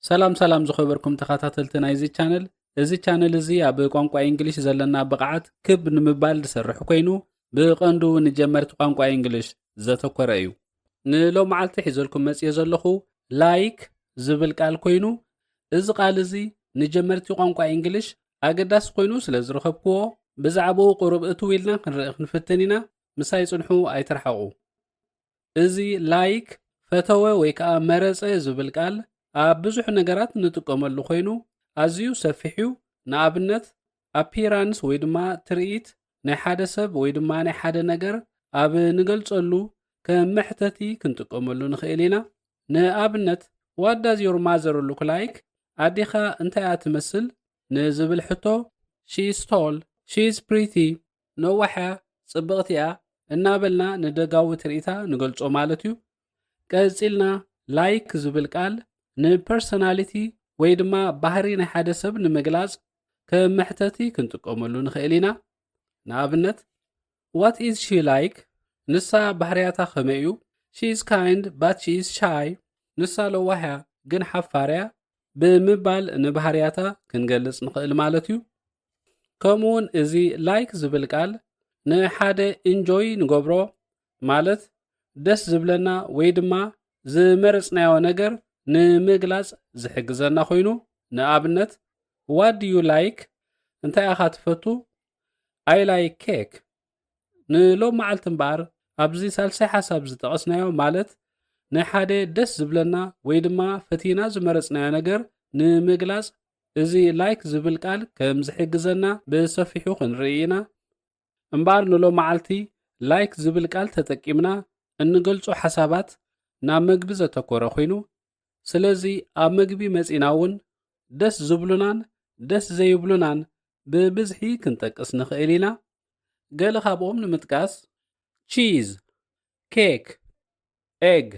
ሰላም ዝኸበርኩም ተኸታተልቲ ናይዚ ቻነል እዚ ቻነል እዚ ኣብ ቋንቋ እንግሊሽ ዘለና ብቕዓት ክብ ንምባል ዝሰርሕ ኮይኑ ብቐንዱ ንጀመርቲ ቋንቋ እንግሊሽ ዘተኮረ እዩ ንሎም መዓልቲ ሒዘልኩም መጽየ ዘለኹ ላይክ ዝብል ቃል ኮይኑ እዚ ቃል እዚ ንጀመርቲ ቋንቋ እንግሊሽ ኣገዳሲ ኮይኑ ስለ ዝረኸብክዎ ብዛዕባኡ ቁሩብ እትው ኢልና ክንፍትን ኢና ምሳይ ጽንሑ ኣይትርሐቑ እዚ ላይክ ፈተወ ወይ ከዓ መረፀ ዝብል ቃል ኣብ ብዙሕ ነገራት ንጥቀመሉ ኮይኑ ኣዝዩ ሰፊሕ እዩ ንኣብነት ኣፒራንስ ወይ ድማ ትርኢት ናይ ሓደ ሰብ ወይ ድማ ናይ ሓደ ነገር ኣብ ንገልጸሉ ከም መሕተቲ ክንጥቀመሉ ንኽእል ኢና ንኣብነት what does your mother look like ኣዴኻ እንታይ እያ ትመስል ንዝብል ሕቶ she is tall she is pretty ነዋሕያ ጽብቕቲ እያ እናበልና ንደጋዊ ትርኢታ ንገልጾ ማለት እዩ ቀፂልና ላይክ ዝብል ቃል ንፐርሶናሊቲ ወይ ድማ ባህሪ ናይ ሓደ ሰብ ንምግላጽ ከም መሕተቲ ክንጥቀመሉ ንኽእል ኢና ንኣብነት what is she like ንሳ ባህርያታ ከመይ እዩ she is kind but she is shy ንሳ ለዋሕያ ግን ሓፋርያ ብምባል ንባህርያታ ክንገልጽ ንኽእል ማለት እዩ ከምኡውን እዚ ላይክ ዝብል ቃል ንሓደ ኢንጆይ ንገብሮ ማለት ደስ ዝብለና ወይ ድማ ዝመረጽናዮ ነገር ንምግላጽ ዝሕግዘና ኮይኑ ንኣብነት what do you like እንታይ ኢኻ ትፈቱ I like cake ንሎም መዓልቲ እምበር ኣብዚ ሳልሳይ ሓሳብ ዝጠቐስናዮ ማለት ንሓደ ደስ ዝብለና ወይ ድማ ፈቲና ዝመረጽናዮ ነገር ንምግላጽ እዚ ላይክ ዝብል ቃል ከም ዝሕግዘና ብሰፊሑ ክንርኢ ኢና እምበር ንሎም መዓልቲ ላይክ ዝብል ቃል ተጠቂምና እንገልጾ ሓሳባት ናብ መግቢ ዘተኮረ ኮይኑ ስለዚ ኣብ መግቢ መጺና እውን ደስ ዝብሉናን ደስ ዘይብሉናን ብብዝሒ ክንጠቅስ ንኽእል ኢና ገለ ካብኦም ንምጥቃስ ቺዝ ኬክ ኤግ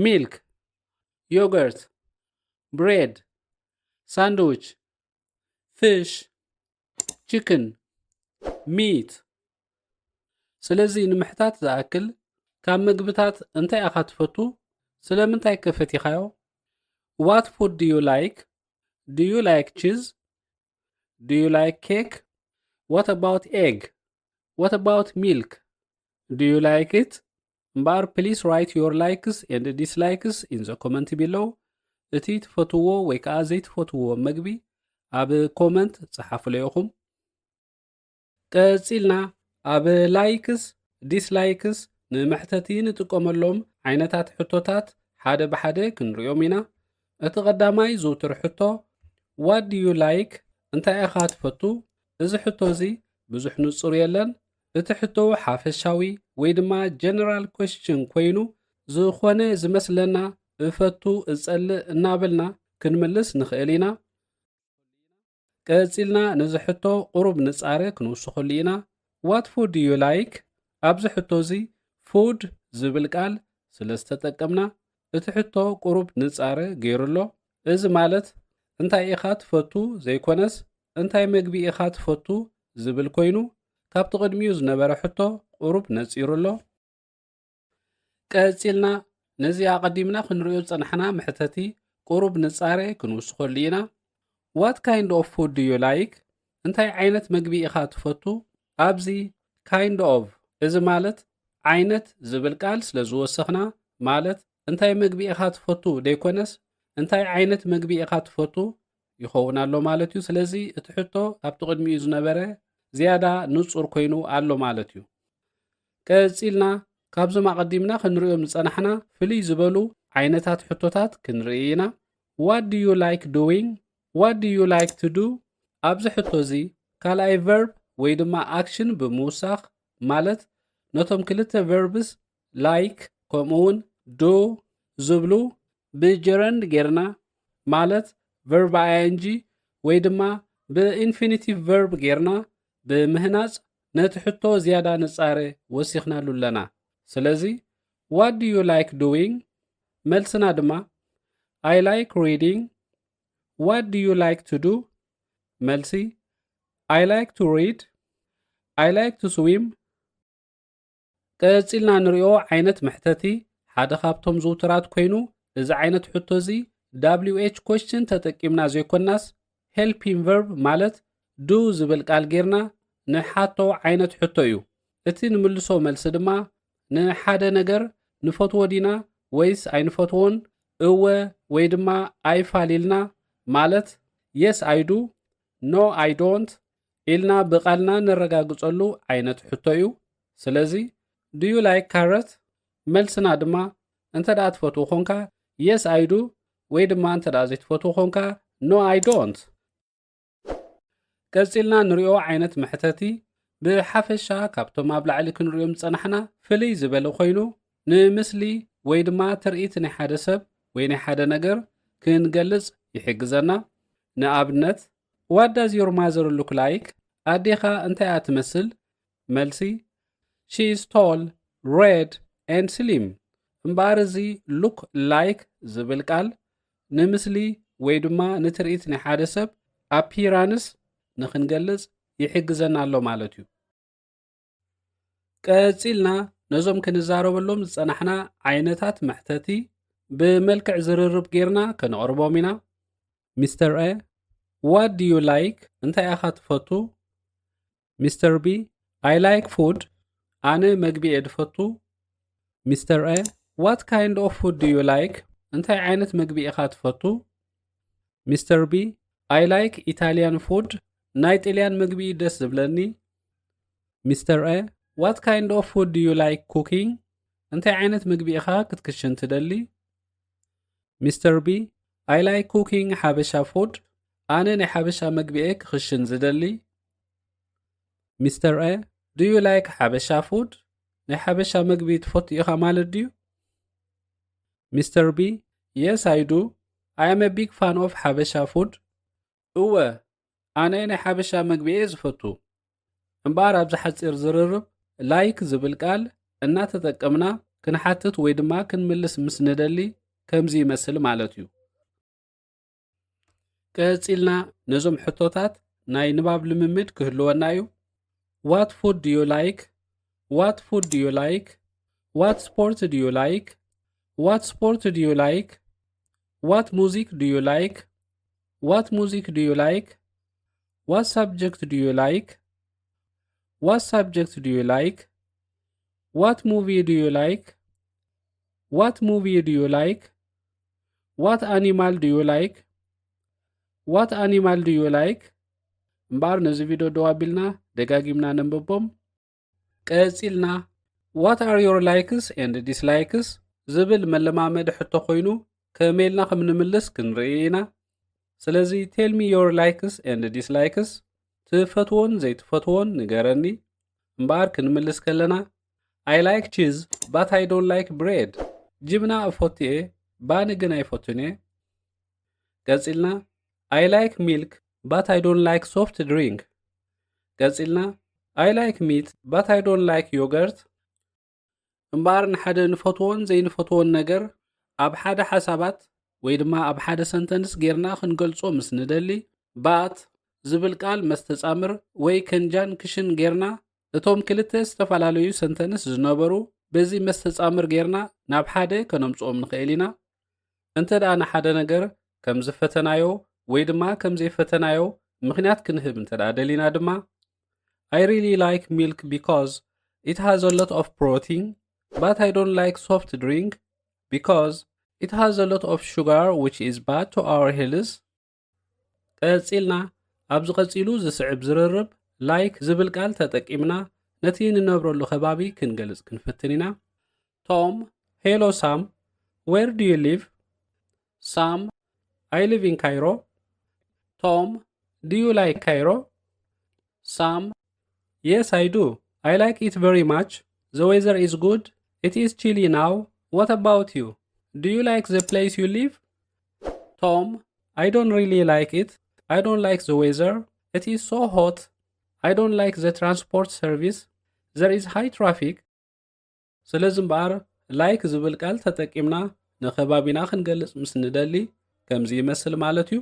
ሚልክ ዮገርት ብሬድ ሳንድዊች ፊሽ ቺክን ሚት ስለዚ ንምሕታት ዝኣክል ካብ ምግብታት እንታይ ኢኻ ትፈቱ ስለምንታይ ከፈቲኻዮ what food do you like do you like cheese do you like cake what about egg what about milk do you like it እምበር please write your likes and dislikes in the comment below እቲ ትፈትዎ ወይ ከዓ ዘይትፈትዎ መግቢ ኣብ ኮመንት ጽሓፉ ለይኹም ቀፂልና ኣብ ላይክስ ዲስላይክስ ንመሕተቲ ንጥቀመሎም ዓይነታት ሕቶታት ሓደ ብሓደ ክንሪኦም ኢና እቲ ቀዳማይ ዝውትር ሕቶ what do you like እንታይ ኢኻ ትፈቱ እዚ ሕቶ እዚ ብዙሕ ንጹር የለን እቲ ሕቶ ሓፈሻዊ ወይ ድማ ጀነራል ኩዌስችን ኮይኑ ዝኾነ ዝመስለና እፈቱ እጸልእ እናበልና ክንምልስ ንኽእል ኢና ቀፂልና ነዚ ሕቶ ቁሩብ ንጻረ ክንውስኸሉ ኢና what food do you like ኣብዚ ሕቶ እዚ ፉድ ዝብል ቃል ስለ ዝተጠቀምና እቲ ሕቶ ቁሩብ ንጻረ ገይሩሎ እዚ ማለት እንታይ ኢኻ ትፈቱ ዘይኮነስ እንታይ መግቢ ኢኻ ትፈቱ ዝብል ኮይኑ ካብቲ ቅድሚኡ ዝነበረ ሕቶ ቁሩብ ነጺሩሎ ቀፂልና ነዚ ኣቐዲምና ክንሪኦ ዝጸናሕና ምሕተቲ ቁሩብ ንጻረ ክንውስኸሉ ኢና what kind of food do you like እንታይ ዓይነት መግቢ ኢኻ ትፈቱ ኣብዚ kind of እዚ ማለት ዓይነት ዝብል ቃል ስለ ዝወሰኽና ማለት እንታይ መግቢ ኢኻ ትፈቱ ደይኮነስ እንታይ ዓይነት መግቢ ኢኻ ትፈቱ ይኸውን ኣሎ ማለት እዩ ስለዚ እቲ ሕቶ ካብቲ ቅድሚኡ ዝነበረ ዝያዳ ንጹር ኮይኑ ኣሎ ማለት እዩ ቀፂልና ካብዞም ኣቐዲምና ክንሪኦም ዝጸናሕና ፍልይ ዝበሉ ዓይነታት ሕቶታት ክንርኢ ኢና what do you like doing what do you like to do ኣብዚ ሕቶ እዚ ካልኣይ ቨርብ ወይ ድማ ኣክሽን ብምውሳኽ ማለት ነቶም ክልተ ቨርብስ ላይክ ከምኡውን ዶ ዝብሉ ብጀረንድ ጌርና ማለት ቨርብ ing ወይ ድማ ብኢንፊኒቲቭ ቨርብ ጌርና ብምህናጽ ነቲ ሕቶ ዝያዳ ንጻረ ወሲኽናሉ ኣለና ስለዚ what do you like doing መልስና ድማ I like reading what do you like to do መልሲ I like to read I like to swim ቀፂልና ንሪኦ ዓይነት ምሕተቲ ሓደ ካብቶም ዝውትራት ኮይኑ እዚ ዓይነት ሕቶ እዚ WH question ተጠቂምና ዘይኮናስ helping verb ማለት do ዝብል ቃል ጌርና ንሓቶ ዓይነት ሕቶ እዩ። እቲ ንምልሶ መልሲ ድማ ንሓደ ነገር ንፈትዎ ዲና ወይስ ኣይንፈትዎን እወ ወይ ድማ ኣይፋሊልና ማለት yes I do no I don't ኢልና ብቃልና ንረጋግፀሉ ዓይነት ሕቶ እዩ። ስለዚ do you like carrot መልስና ድማ እንተዳ ትፈትዎ ኮንካ yes I do ወይ ድማ እንተዳ ዘይትፈትዎ ኮንካ no I don't። ቀፂልና ንሪኦ ዓይነት መሕተቲ ብሓፈሻ ካብቶም ኣብ ላዕሊ ክንሪኦም ፀናሕና ፍልይ ዝበለ ኮይኑ ንምስሊ ወይ ድማ ትርኢት ናይ ሓደ ሰብ ወይ ናይ ሓደ ነገር ክንገልጽ ይሕግዘና። ንኣብነት what does your mother look like ኣዴኻ እንታይ እያ ትመስል? መልሲ she is tall, red and slim። እምበኣር እዚ look like ዝብል ቃል ንምስሊ ወይ ድማ ንትርኢት ናይ ሓደ ሰብ appearance ንኽንገልጽ ይሕግዘና ኣሎ ማለት እዩ። ቀፂልና ነዞም ክንዛረበሎም ዝፀናሕና ዓይነታት መሕተቲ ብመልክዕ ዝርርብ ጌርና ከነቕርቦም ኢና። ሚስተር ኤ what do you like እንታይ ኢኻ ትፈቱ? ሚስተር ቢ I like food ኣነ መግቢ እየ ድፈቱ። ሚስተር ኤ what kind of food do you like እንታይ ዓይነት መግቢ ኢኻ ትፈቱ? ሚስተር ቢ I like Italian food ናይ ጣልያን መግቢ ደስ ዝብለኒ። ሚስተር ኤ what kind of food do you like cooking እንታይ ዓይነት ምግቢ ኢኻ ክትክሽን ትደሊ? ሚስተር ቢ I like cooking ሓበሻ food ኣነ ናይ ሓበሻ ምግቢ እየ ክክሽን ዝደሊ። ሚስተር ኤ do you like ሓበሻ food ናይ ሓበሻ ምግቢ ትፈቱ ኢኻ ማለት ድዩ? ሚስተር ቢ yes I do I am a big fan of ሓበሻ food እወ ኣነ ናይ ሓበሻ ምግቢ እየ ዝፈቱ። እምበኣር ኣብዚ ሓፂር ዝርርብ ላይክ ዝብል ቃል እናተጠቀምና ክንሓትት ወይ ድማ ክንምልስ ምስ ንደሊ ከምዚ ይመስል ማለት እዩ። ቀፂልና ነዞም ሕቶታት ናይ ንባብ ልምምድ ክህልወና እዩ። what food do you like what food do you like what sport do you like what sport do you like what music do you like what music do you like what subject do you like what subject do you like what movie do you like what movie do you like what animal do you like what animal do you like እምበኣር ነዚ ቪድዮ ደዋቢልና ደጋጊምና ነንብቦም። ቀፂልና what are your likes and dislikes ዝብል መለማመድ ሕቶ ኮይኑ ከመይልና ከም ንምልስ ክንርኢ ኢና። ስለዚ tell me your likes and dislikes ትፈትዎን ዘይትፈትዎን ንገረኒ። እምበኣር ክንምልስ ከለና I like cheese but I don't like bread ጅብና እፈትየ ባኒ ግን ኣይፈቱን እየ። ቀፂልና I like milk but I don't like soft drink ቀፂልና I like meat but I don't like yogurt እምበኣር ንሓደ ንፈትዎን ዘይንፈትዎን ነገር ኣብ ሓደ ሓሳባት ወይ ድማ ኣብ ሓደ ሰንተንስ ጌርና ክንገልጾ ምስ ንደሊ ባት ዝብል ቃል መስተጻምር ወይ ከንጃን ክሽን ጌርና እቶም ክልተ ዝተፈላለዩ ሰንተንስ ዝነበሩ በዚ መስተጻምር ጌርና ናብ ሓደ ከነምጽኦም ንኽእል ኢና። እንተዳ ንሓደ ነገር ከም ዝፈተናዮ ወይ ድማ ከም ዘይፈተናዮ ምክንያት ክንህብ እንተዳ ደሊና ድማ I really like milk because it has a lot of protein but I don't like soft drink because it has a lot of sugar which is bad to our health። ቀፂልና ኣብዚ ቀፂሉ ዝስዕብ ዝርርብ ላይክ ዝብል ቃል ተጠቂምና ነቲ ንነብረሉ ከባቢ ክንገልጽ ክንፍትን ኢና። ቶም hello Sam where do you live? Sam I live in Cairo. Tom do you like Cairo? Sam yes I do I like it very much the weather is good it is chilly now what about you do you like the place you live? Tom I don't really like it I don't like the weather it is so hot I don't like the transport service there is high traffic። ስለዚ እምበኣር ላይክ ዝብል ቃል ተጠቂምና ንኸባቢና ክንገልጽ ምስ ንደሊ ከምዚ ይመስል ማለት እዩ።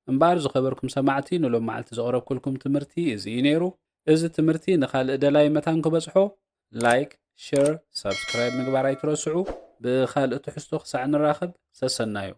እምበኣር ዝኸበርኩም ሰማዕቲ ንሎም መዓልቲ ዘቕረብኩልኩም ትምህርቲ እዚ እዩ ነይሩ። እዚ ትምህርቲ ንኻልእ ደላይ መታን ክበጽሖ ላይክ ሼር ሰብስክራይብ ምግባር ኣይትረስዑ። ብኻልእ ትሕዝቶ ክሳዕ ንራኸብ ሰሰናዮ።